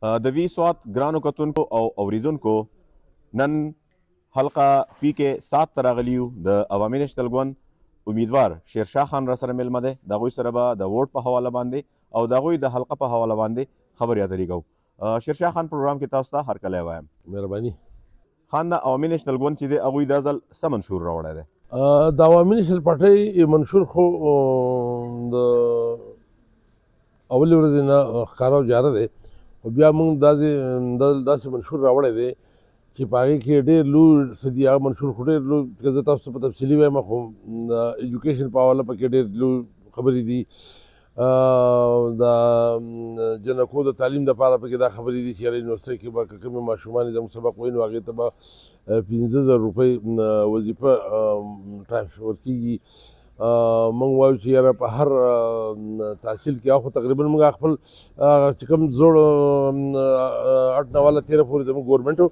د وی سوات ګرانو کتونکو او اوریدونکو نن حلقه پی کې 7 ته راغلیو د عوامي نیشنل ګوند امیدوار شیرشاه خان را سره میلمه دی. د هغوی سره به د ووټ په حواله باندې او د هغوی د حلقه په حواله باندې خبرې اترې کوو. شیرشاه خان پروګرام کې تاسو ته هرکلی وایم. مهرباني. خان د عوامي نیشنل ګوند چې دی هغوی دا ځل څه منشور راوړی دی؟ د عوامي نیشنل پارټۍ منشور خو د اولې ورځې نه ښکاره او جاره دی، خو بیا موږ داسې منشور راوړی دی چې په هغې کې ډېر لوی څه دي. هغه منشور خو ډېر لوی، که زه تاسو ته په تفصیلي وایم، خو د ایجوکیشن په حواله پکې ډېر لوی خبرې دي. د جنکو د تعلیم دپاره پکې دا خبرې دي چې یاره یونیورسټۍ کې به که کومې ماشومانې زموږ سبق وایي نو هغې ته به 15,000 روپۍ وظیفه ټرانسفر کېږي. موږ وایو چې یاره په هر تحصیل کې خو تقریبا موږ خپل چې کوم زوړ 8 والا 13 پورې زموږ ګورمنټ و،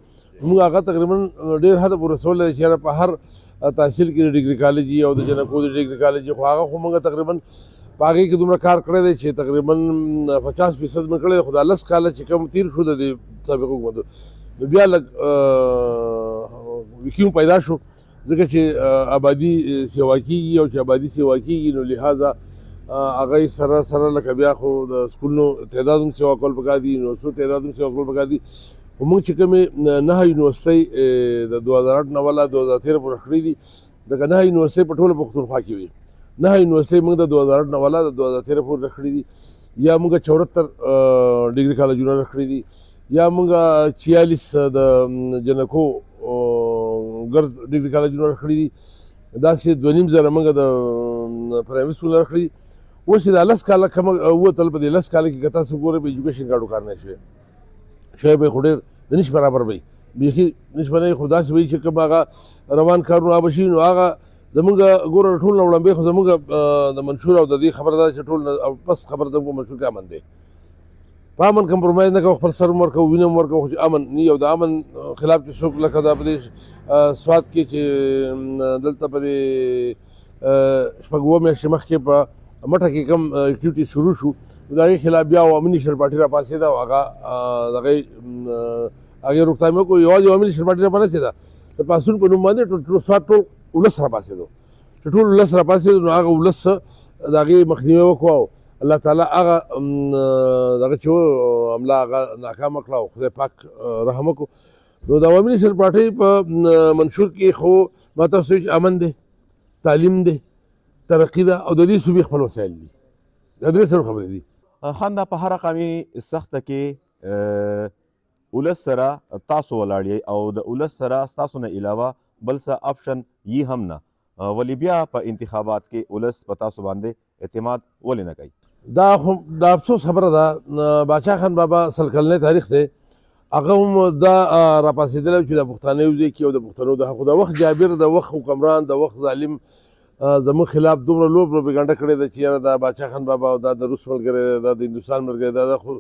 موږ هغه تقریبا ډېر حده پورې رسولی دی چې یاره په هر تحصیل کې د ډګري کالج او د جنکو د ډګري کالج، خو هغه خو موږ تقریبا په هغې کې دومره کار کړی دی چې تقریبا 50% مې کړی دی. خو دا 10 کاله چې کوم تېر شو د دې سابق حکومت نو بیا لږ ویکیوم پیدا شو، ځکه چې آبادي سیوا کېږي او چې آبادي سیوا کېږي نو لحاظه هغه سره سره لکه بیا خو د سکولونو تعداد هم سیوا کول پکار دي، یونیورسټو تعداد هم سیوا کول پکار دي. خو موږ چې کومې 9 یونیورسټۍ د 2008 نه والا 2013 پورې کړې دي، دغه 9 یونیورسټۍ په ټوله پښتونخوا کې وي. 9 یونیورسټۍ موږ د 2008 نه والا د 2013 پورې کړې دي، یا موږ 74 ډګري کالجونه کړې دي، یا موږ 46 د جنکو ګرد ډګري کالجونه کړي دي، داسې 2.5 زره موږ د پرایمري سکولونه کړي دي. اوس چې دا 10 کاله کومه ووتل، په دې 10 کاله کې که تاسو ګورئ په ایجوکیشن کارډو کار نه شوی به خو ډېر د نش برابر به وي، بیخي نش به نه وي، خو داسې وایي چې کوم هغه روان کارونه هغه به شي نو هغه زمونږ ګوره ټول نه وړاندې خو زمونږ د منشور او د دې خبره ده چې ټول بس خبر زموږ منشور کې امن دی. په امن کمپرومایز نه کوو، خپل سر هم ورکوو، وینه هم ورکوو، خو چې امن نه وي او د امن خلاف چې څوک لکه دا په دې سوات کې چې دلته په دې 6 میاشتې مخکې په مټه کې کوم اکټیویټي شروع شو، د هغې خلاف بیا عوامي نیشنل پارټي راپاڅېده او هغه هغې روکتھام یې وکړو. یوازې عوامي نیشنل پارټي راپاڅېده، د پاڅون په نوم باندې ټول سوات ټول ولس راپاڅېدو، چې ټول ولس راپاڅېدو نو هغه ولس د هغې مخنیوی وکړو. الله تعالی هغه دغه چې و حمله هغه ناکامه کړه او خدای پاک رحم وکړو. نو د عوامي نیشنل پارټۍ په منشور کې خو ما تاسو چې امن دی، تعلیم دی، ترقي ده او د دې صوبې خپل وسایل دي. دا درې څلور خبرې دي. خان دا په هره قومي سخته کې ولس سره تاسو ولاړ یئ او د ولس سره ستاسو نه علاوه بل څه آپشن یې هم نه، ولې بیا په انتخابات کې ولس په تاسو باندې اعتماد ولې نه کوي؟ دا خو د افسوس خبره ده. باچا خان بابا 100 کلنی تاریخ دی، هغه هم دا راپاڅېدلی چې د پښتانه یو ځای کړي او د پښتنو د حقو د وخت جابر د وخت حکمران د وخت ظالم زموږ خلاف دومره لوی پروپاګانډه کړې ده چې یاره دا باچا خان بابا او دا د روس ملګری دی، دا د هندوستان ملګری دی، دا خو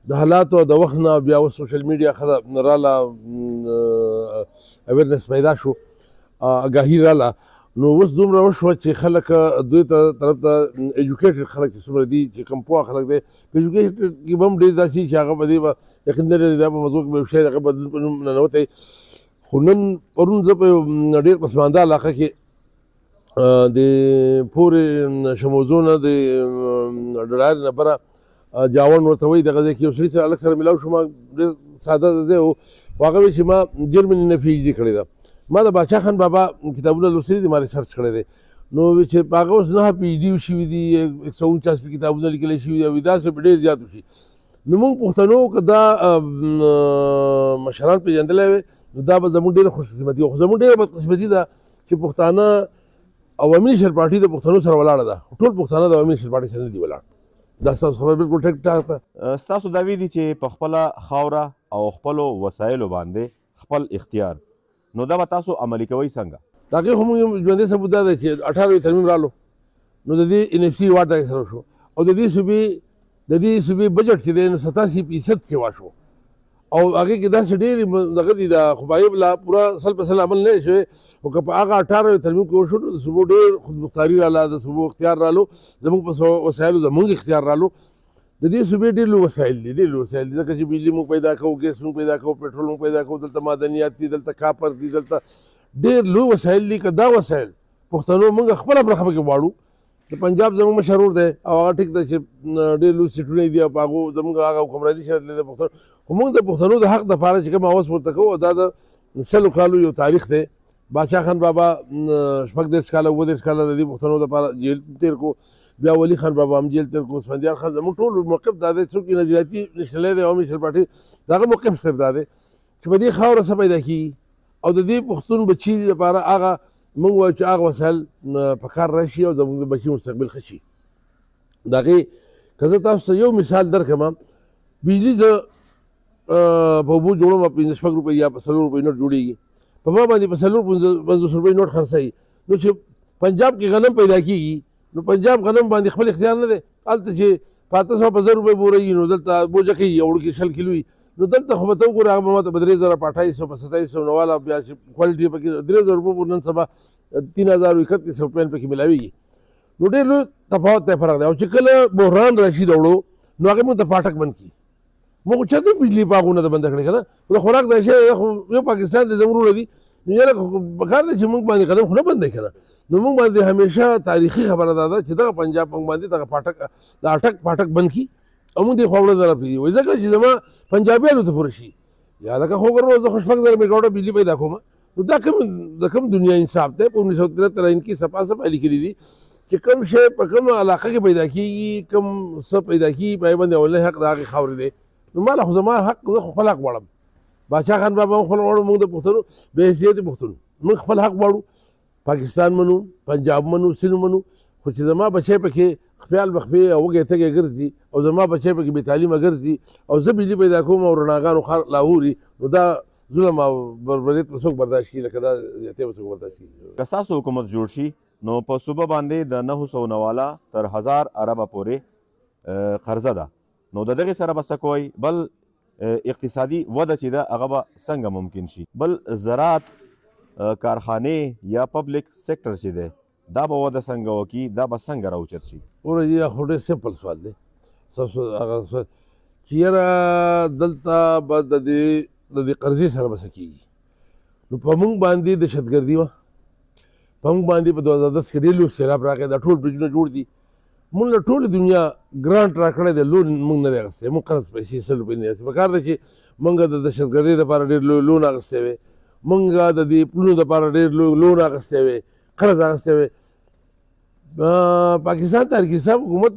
د حالاتو د وخت نه بیا اوس سوشل میډیا ښه راله، اویرنس پیدا شو، آګاهي راله، نو اوس دومره وشوه چې خلک دوی ته طرف ته ایجوکیټډ خلک چې څومره دي چې کوم پوه خلک دی په ایجوکیشن کې به هم ډېر داسې چې هغه به دې به یقین نه لري دا په موضوع کې به یو شی هغه بدلون په نوم ننوتی. خو نن پرون زه په ډېر پسمانده علاقه کې د پورې شموزو نه د ډرایل نه بره جاون ورته وایي دغه ځای کې یو سړي سره هلک سره میلاو شوم، ډېر ساده ځای و، هغه وایي چې ما جرمني نه پي ایچ ډي کړې ده. ما د باچا خان بابا کتابونه لوستلي دي، ما ریسرچ کړی دی، نو چې په هغه اوس 9 پي ایچ ډي شوي دي، 149 پې کتابونه لیکلی شوي دي او داسې به ډېر زیات وشي. نو موږ پښتنو که دا مشران پېژندلی وی نو دا به زموږ ډېره خوشقسمتي وه. خو زموږ ډېره بدقسمتي ده چې پښتانه عوامي نیشنل پارټي د پښتنو سره ولاړه ده، ټول پښتانه د عوامي نیشنل پارټي سره نه دي ولاړ. دا ستاسو خبره بالکل ټیک ټاک ده. ستاسو دعوې دي چې په خپله خاوره او خپلو وسایلو باندې خپل اختیار، نو دا به تاسو عملي کوئ څنګه؟ د هغې خو موږ ژوندی ثبوت دا دی چې 18 ترمیم رالو نو د دې NFC واټ سره شو او د دې صوبې بجټ چې دی نو 87% سیوا شو او هغې کې داسې ډېرې دغه دي د خبایب لا پوره 100% عمل نه شوی. خو که په هغه 18 ترمیم کې وشو نو د صوبو ډېر خودمختاري راله، د صوبو اختیار رالو، زموږ په وسایلو زموږ اختیار رالو. د دې صوبې ډېر لوی وسایل دي، ډېر لوی وسایل دي، ځکه چې بجلي موږ پیدا کوو، ګیس موږ پیدا کوو، پټرول موږ پیدا کوو، دلته معدنیات دي، دلته کاپر دي، دلته ډېر لوی وسایل دي. که دا وسایل پښتنو موږ خپله برخه پکې غواړو، د پنجاب زموږ مشرور دی او هغه ټیک ده چې ډېر لوی سیټونه دي او په هغو زموږ هغه حکمراني شرط دی د پښتنو، خو موږ د پښتنو د حق دپاره چې کوم هوس ورته کوو دا د سلو کالو یو تاریخ دی. بادشاه خان بابا 36 کاله 37 کاله د دې پښتنو دپاره جیل تېر کړو، بیا ولی خان بابا هم جیل تېر کړو، اسفندیار خان زموږ ټول موقف دا دی څوک نظریاتي نشتلی دی عوامي نېشنل پارټي د هغه موقف صرف دا دی چې په دې خاوره څه پیدا کېږي او د دې پښتون بچي لپاره هغه موږ وایو چې هغه وسایل په کار راشي او زموږ د بچي مستقبل ښه شي. د هغې که زه تاسو ته یو مثال درکړم، بجلي زه په اوبو جوړوم 15 روپۍ یا په 4 روپۍ نوټ جوړېږي، په ما باندې په 450 روپۍ نوټ خرڅوي، نو چې پنجاب کې غنم پیدا کېږي نو پنجاب غنم باندې خپل اختیار نه دی، هلته چې په 800 په 1000 روپۍ بورېږي نو دلته بوجه کوي یو وړوکې 60 کیلو وي، نو دلته خو به ته وګورې هغه به ماته په 3000 په 2800 په 2700 نواله بیا چې کوالټي پکې 3000 روپۍ پورې نن سبا 3000 3100 روپۍ پکې ملاوېږي، نو ډېر لوی تفاوت دی، فرق دی. او چې کله بحران راشي د وړو نو هغې موږ ته پاټک بند کړي، موږ چېرته بجلي په هغو نه ده بنده کړې که نه، د خوراک دا شی یو پاکستان دی زموږ وروڼه دي، نو یاره پکار دی چې موږ باندې قدم خو نه بند دی که نه، نو موږ باندې همیشه تاریخي خبره دا ده چې دغه پنجاب موږ باندې دغه پاټک د اټک پاټک بند کړي او موږ دې خوا وړه زره پرېږدي، وایي ځکه چې زما پنجابیانو ته پوره شي، یا لکه خو ګرو زه خو 6,000 میګاوټه بجلي پیدا کوم، نو دا د کوم دنیا انصاف دی؟ په 1973 ان کې صفا صفا لیکلي دي چې کوم شی په کومه علاقه کې پیدا کېږي، کوم څه پیدا کېږي په هغې باندې اولنی حق د هغې خاورې دی. نو ماله خو زما حق زه خو خپل حق غواړم، بادشاه خان بابا هم خپل غواړو، موږ د پښتنو بې حیثیتې پښتون موږ خپل حق غواړو، پاکستان منو، پنجاب منو، سند منو، خو چې زما بچی پکې خپیال بخپې او وږی تږی ګرځي او زما بچی پکې بې تعلیمه ګرځي او زه بجلي پیدا کوم او رڼاګانو ښار لاهوري، نو دا ظلم او بربریت به څوک برداشت کړي؟ لکه دا زیاتې به څوک برداشت کړي؟ که ستاسو حکومت جوړ شي نو په صوبه باندې د 900 نواله تر 1000 اربه پورې قرضه ده، نو د دغې سره به څه کوئ؟ بل اقتصادي وده چې ده هغه به څنګه ممکن شي؟ بل زراعت کارخانې یا پبلک سیکټر چې دی دا به وده څنګه وکړي؟ دا به څنګه راوچت شي؟ وګوره دا خو ډېر سمپل سوال دی، هغه سوال چې یاره دلته به د دې قرضې سره به څه کېږي؟ نو په موږ باندې دهشتګردي وه، په موږ باندې په 2010 کې ډېر لوی سیلاب راغی، دا ټول برجونه جوړ دي، موږ له ټولې دنیا ګرانټ راکړی دی، لون موږ نه دی اخیستی، موږ قرض پیسې 100 روپۍ نه دی اخیستې. پکار ده چې موږ د دهشتګردۍ دپاره ډېر لوی لون اخیستی وی، موږ د دې پلونو دپاره ډېر لوی لون اخیستی وی، قرض اخیستی وی. پاکستان تحریک انصاف حکومت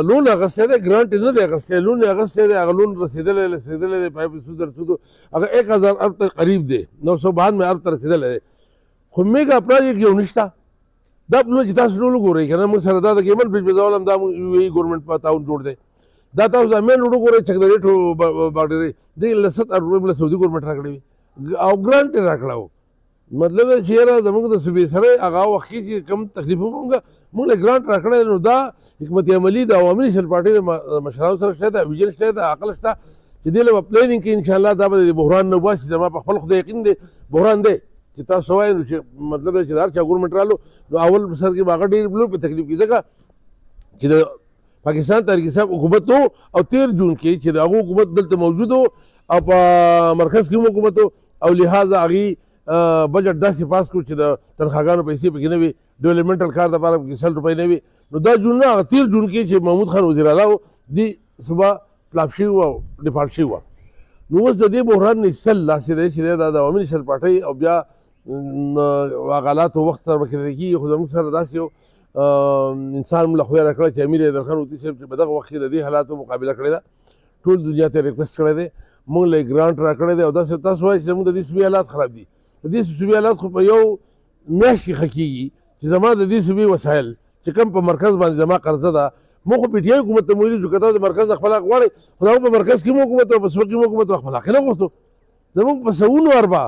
لون اخیستی دی، ګرانټ یې نه دی اخیستی، لون یې اخیستی دی، هغه لون رسېدلی دی پایپ سود رسودو هغه 1000 ارب ته قریب دی، 992 ارب ته رسېدلی دی، خو میګا پروجیکټ یو نشته. دا پلونه چې تاسو ټول وګورئ که نه، موږ سره دا د کیبل برج بزول هم دا UAE ګورنمنټ په تعاون جوړ دی، دا تاسو دا مین روډ وګورئ چکدریټو باډرې دې له 70 روپۍ له سعودي ګورنمنټ راکړی وي او ګرانټ یې راکړی و. مطلب دا چې یاره زموږ د صوبې سره هغه وخت کې چې کوم تکلیفونه موږ له ګرانټ راکړی، نو دا حکمت عملي د عوامي نېشنل پارټۍ د مشرانو سره شته، د ویژن شته، د عقل شته چې دې له به پلانینګ کې انشاءالله دا به د بحران نه وباسي. زما په خپل خدای یقین دی بحران دی چې تاسو وایئ نو چې مطلب دا چې د هر چا ګورنمنټ رالو نو اول سر کې به هغه ډېر لوی په تکلیف کې، ځکه چې د پاکستان تحریک انصاف حکومت و او 13 جون کې چې د هغو حکومت دلته موجود و او په مرکز کې هم حکومت و او لہٰذا هغې بجټ داسې پاس کړو چې د تنخواګانو پیسې پکې نه وي، ډیولپمنټل کار دپاره پکې 100 روپۍ نه وي، نو دا جون نه هغه 13 جون کې چې محمود خان وزیر اعلی و دې صوبه فلاپ شوي وه او ډیفالټ شوي وه. نو اوس د دې بحران نه ایستل داسې دی چې دا د عوامي نېشنل پارټۍ او بیا حالاتو وخت سره به کېدای کېږي، خو زموږ سره داسې یو انسان موږ له خدای راکړی چې امیر حیدرخان اوتي صاحب چې په دغه وخت کې د دې حالاتو مقابله کړې ده، ټول دنیا ته ریکویسټ کړی دی، موږ له ګرانټ راکړی دی او داسې تاسو وایئ چې زموږ د دې صوبې حالات خراب دي، د دې صوبې حالات خو په یو میاشت کې ښه کېږي چې زما د دې صوبې وسایل چې کوم په مرکز باندې زما قرضه ده، موږ خو PTI حکومت ته ویلي چې که تاسو د مرکز نه خپل حق غواړئ، خو د هغو په مرکز کې هم حکومت او په صوبه کې هم حکومت خپل حق یې نه غوښتو. زموږ په سوونو اربه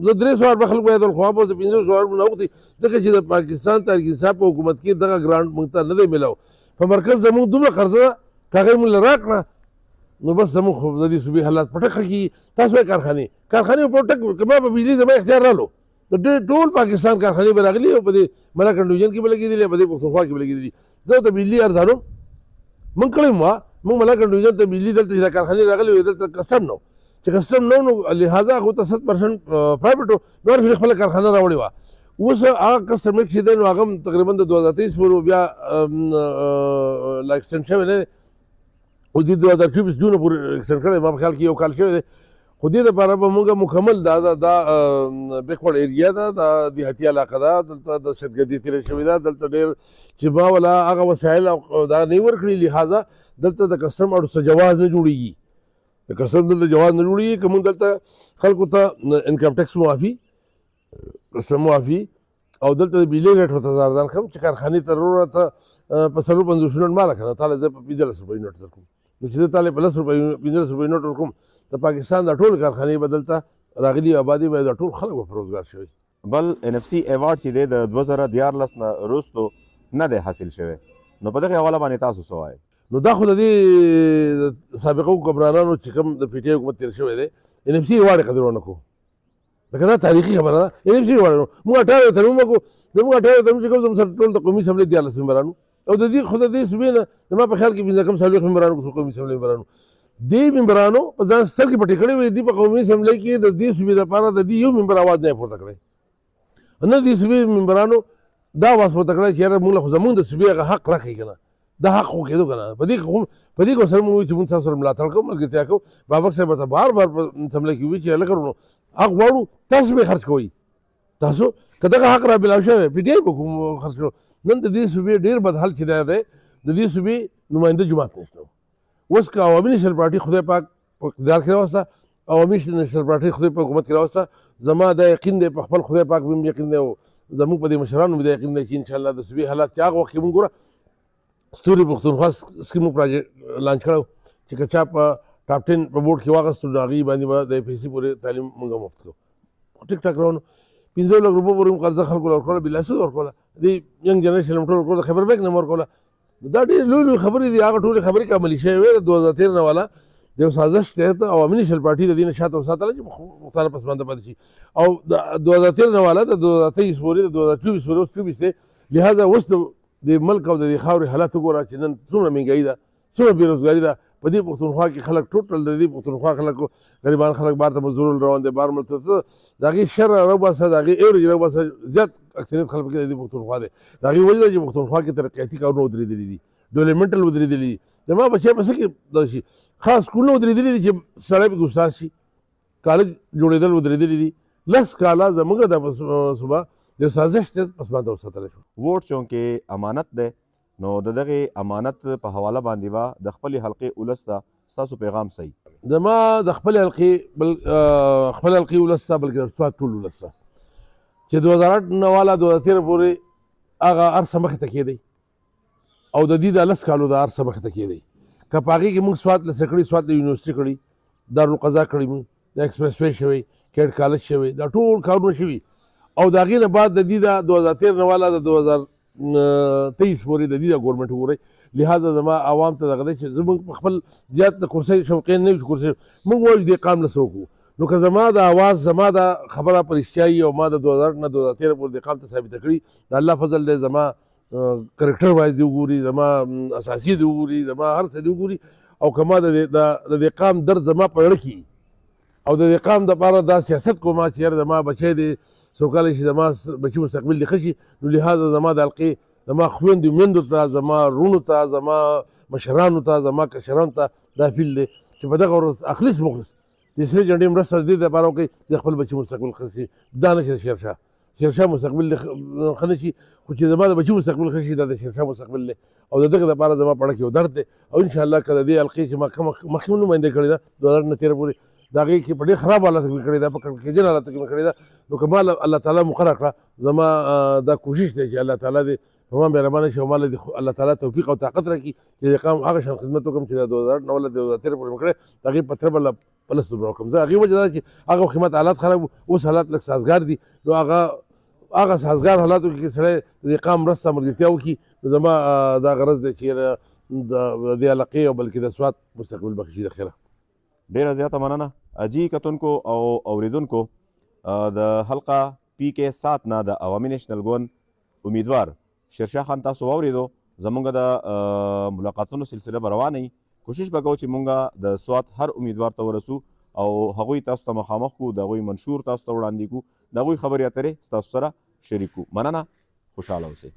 زه 300 اربه خلک باید الخوا به زه 500 اربه نه وغوښتي، ځکه چې د پاکستان تحریک انصاف په حکومت کې دغه ګرانټ موږ ته نه دی میلاو، په مرکز زموږ دومره قرضه ده که هغه یې موږ له راکړه نو بس زموږ خو د دې صوبې حالات په ټکه کېږي. تاسو وایئ کارخانې په ټک که ما په بجلي زما اختیار رالو د ټول پاکستان کارخانې به راغلي او په دې ملاکنډ ډویژن کې به لګېدلي، په دې پښتونخوا کې به لګېدلي، زه ورته بجلي ارزانوم موږ کړی وو موږ ملاکنډ ډویژن ته بجلي دلته چې دا کارخانې راغلي وې دلته کسټم نه و چې کسټم نه و نو لهذا هغو ته 100% پرایویټ و نو هر خپله کارخانه راوړې وه. اوس هغه کسټم ایکټ چې دی نو هغه هم تقریبا د 2023 پورې بیا لا ایکسټنډ شوی نه دی او د 2024 جون پورې ایکسټنډ کړی ما په خیال کې یو کال شوی دی. خو دې دپاره به موږ مکمل دا بیکورډ ایریا ده دا دیهاتي علاقه ده دلته د شتګردي تېره شوې ده دلته ډېر چې ما ولا هغه وسایل دا نه ورکړي لهذا دلته د کسټم اړو څه جواز نه جوړېږي د کسټم دلته جواز نه جوړېږي که موږ دلته خلکو ته انکم ټیکس معافي کسټم معافي او دلته د بجلي ریټ ورته زاردان کړم چې کارخانې ته ته په 50 یونټ ماله که نه تاله زه په 15 روپۍ یونټ درکوم نو چې زه تاله په 10 روپۍ 15 روپۍ یونټ ورکوم د پاکستان د ټول کارخانې به دلته راغلي آبادي به د ټول خلک به په روزګار شوي. بل NFC ایوارډ چې دی د 2014 نه وروستو نه دی حاصل شوی نو په دغې حواله باندې تاسو څه وایئ؟ نو دا خو د دې سابقه حکمرانانو چې کوم د پی ټي آی حکومت تېر شوی دی NFC ایوارډ یې قدر ونه کړو لکه دا تاریخي خبره ده. NFC ایوارډ موږ 18 ترمیم وکړو زموږ 18 ترمیم چې کوم زموږ سره ټول د قومي اسمبلۍ 14 ممبرانو او د دې خو د دې صوبې نه زما په خیال کې 15 کم 40 ممبرانو قومي اسمبلۍ ممبرانو دې ممبرانو په ځان سترګې پټې کړې وې دې په قومي اسمبلۍ کې د دې صوبې لپاره د دې یو ممبر اواز نه پورته کړی نه دې صوبې ممبرانو دا اواز پورته کړی چې یاره موږ له خو زموږ د صوبې هغه حق راکړي که نه دا حق خو کېدو که نه په دې کې سره موږ وایو چې موږ تاسو سره ملاتړ کوو ملګرتیا کوو بابک صاحب ورته بار بار په اسمبلۍ کې وایي چې هلکه ورونو حق غواړو تاسو به خرڅ کوئ تاسو که دغه حق را بلاو شوی پی ټي آی به کوم خرڅ کړو نن د دې صوبې ډېر بد حال چې دی د دې صوبې نماینده جماعت نشته اوس که عوامي نیشنل پارټي خدای پاک په اقتدار کې راوسته عوامي نیشنل پارټي خدای په حکومت کې راوسته زما دا یقین دی په خپل خدای پاک مې یقین دی او زموږ په دې مشرانو مې دا یقین دی چې انشاءالله د صوبې حالات چې هغه وخت کې مونږ ګوره ستوري پښتونخوا سکیم پروجیکټ لانچ کړی چې که چا په ټاپ 10 په بورډ کې واخیستو نو هغې باندې به د پیسې پورې تعلیم مونږ مفت کړو ټیک ټاک روانو 15 لک روپو پورې قرضه خلکو له ورکوله بلاسود ورکوله دې ینګ جنریشن ټول ورکوله خبر بیک نه ورکوله دا ډېرې لوی لوی خبرې دي هغه ټولې خبرې که عملي شوې وې د 2013 نه والا د یو سازش تحت عوامي نیشنل پارټي د دې نه شاته وساتله چې مختاره پسمانده پاتې شي او د 2013 نه والا د 2023 پورې د 2024 پورې اوس 24 دی لهذا اوس د ملک او د دې خاورې حالات وګوره چې نن څومره مهنګایي ده څومره بېروزګاري ده په دې پښتونخوا کې خلک ټوټل د دې پښتونخوا خلکو غریبان خلک بار ته مزدور روان دي بار ملک ته د هغې شر راوباسه د هغې ایوریج راوباسه زیات اکثریت خلک پکې د دې پښتونخوا دی د هغې وجه ده چې پښتونخوا کې ترقیاتي کارونه ودرېدلي دي ډیولپمنټل ودرېدلي دي زما بچی په څه کې دغه شي خاص سکولونه ودرېدلي دي چې سړی پکې استاد شي کالج جوړېدل ودرېدلي دي 10 کاله زموږ د صوبه د سازش تحت پسمانده وساتلی شو. ووټ چونکې امانت دی نو د دغې امانت په حواله باندې به د خپلې حلقې ولس ته ستاسو پیغام صحیح زما د خپلې حلقې ولس ته بلکې د سوات ټول ولس ته چې 2008 نه والا 2013 پورې هغه هر څه مخې ته کېدی او د دې د 10 کالو د هر څه مخې ته کېدی که په هغې کې موږ سوات لسه کړي سوات د یونیورسټي کړي دارالقضا کړي موږ د ایکسپریس وے شوی کیټ کالج شوی دا ټول کارونه شوي او د هغې نه بعد د دې د 2013 نه والا د 2023 پورې د دې د ګورنمنټ وګورئ لهذا زما عوام ته دغه دی چې زموږ په خپل زیات د کرسۍ شوقین نه یو چې کرسۍ موږ وایو دې قام له څه وکړو نو که زما د اواز زما د خبره په رښتیا وي او ما د 2008 نه 2013 پورې دې قام ته ثابته کړي د الله فضل دی زما کرکټر وایز دی وګوري زما اساسي دی وګوري زما هر څه دی وګوري او که ما د دې قام درد زما په زړه کې او د دې قام دپاره دا سیاست کوم چې یاره زما بچی دی سوکالی شي زما بچي مستقبل دې ښه شي نو لهذا زما د حلقې زما خویندو میندو ته زما رونو ته زما مشرانو ته زما کشرانو ته دا فیل دی چې په دغه ورځ اخلص مخلص د سرې جنډې مرسته د دې دپاره وکړئ چې خپل بچي مستقبل ښه شي دا نه شي شیرشاه مستقبل ښه نه شي خو چې زما د بچي مستقبل ښه شي دا د شیرشاه مستقبل دی او د دغه دپاره زما په اړه کې یو درد دی او انشاءالله که د دې حلقې چې ما مخکې نماینده کړې ده 2013 پورې د هغې کې په ډېر خراب حالاتو کې مې کړې ده په کړکېجن حالاتو کې مې کړې ده نو که ما الله تعالی مقرره کړه زما دا کوشش دی چې الله تعالی دې په ما مهربانه شي او ما له الله تعالی توفیق او طاقت راکړي چې د قام هغه شان خدمت وکړم چې د 2008 نه ولا د 2013 پورې مې کړی د هغې په تره به پلس دومره وکړم زه هغې وجه دا چې هغه وخت ماته حالات خراب اوس حالات لږ سازګار دي نو هغه سازګار حالاتو کې سړی د قام مرسته ملګرتیا وکړي نو زما دا غرض دی چې د دې علاقې او بلکې د سوات مستقبل به ښه شي د خیره. ډیره زیاته مننه اجي کتونکو او اوریدونکو د حلقه PK 7 نه د عوامي نیشنل ګوند امیدوار شیرشاه خان تاسو واورېدو زمونږ د ملاقاتونو سلسله به روانه وي. کوشش به کوو چې مونږ د سوات هر امیدوار ته ورسو او هغوی تاسو ته مخامخ کړو، د هغوی منشور تاسو ته وړاندې کړو، د هغوی خبرې اترې ستاسو سره شریک کړو. مننه، خوشحاله اوسئ.